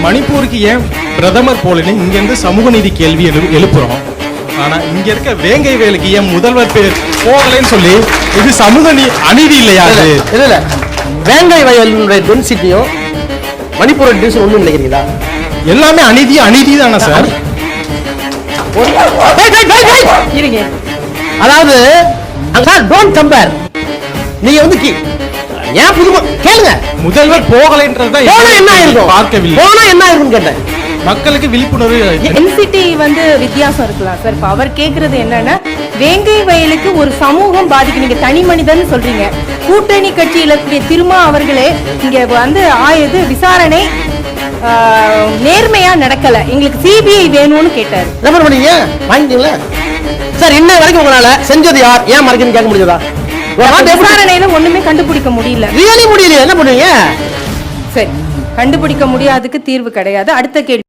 மணிப்பூருக்கு ஏன் பிரதமர் போலன்னு இங்க இருந்து சமூக நீதி கேள்வி எழுப்புறோம். ஆனா இங்க இருக்க வேங்கை வயலுக்கு ஏன் முதல்வர் பேர் போகலன்னு சொல்லி இது சமூக அநீதி இல்லையா? இல்ல வேங்கை வயலுடைய டென்சிட்டியும் மணிப்பூர் டென்சிட்டி ஒண்ணு நினைக்கிறீங்களா? எல்லாமே அநீதி தானே சார்? அதாவது டோன்ட் கம்பேர். நீங்க வந்து ஏன் புதுமை கேளுங்க. முதல்வர் போகலைன்றதுதான் என்ன ஆயிருக்கும், பார்க்கவில்லை. போனா என்ன ஆயிருக்கும் கேட்டேன். மக்களுக்கு விழிப்புணர்வு என்சிட்டி வந்து வித்தியாசம் இருக்கலாம் சார். இப்ப அவர் கேக்குறது என்னன்னா, வேங்கை வயலுக்கு ஒரு சமூகம் பாதிக்கு, நீங்க தனி மனிதன் சொல்றீங்க. கூட்டணி கட்சியில திருமா அவர்களே இங்க வந்து விசாரணை நேர்மையா நடக்கல, எங்களுக்கு சிபிஐ வேணும்னு கேட்டாரு. ரெஃபர் பண்ணீங்க வாங்கிட்டீங்களா சார்? இன்ன வரைக்கும் உங்களால செஞ்சது யார் ஏன் மறைக்கணும்னு கேட்க முடியாதா? விசாரணையில ஒண்ணுமே கண்டுபிடிக்க முடியல. ரியலி முடியல, என்ன பண்ணுவீங்க? சரி, கண்டுபிடிக்க முடியாததுக்கு தீர்வு கிடையாது. அடுத்த கேள்வி.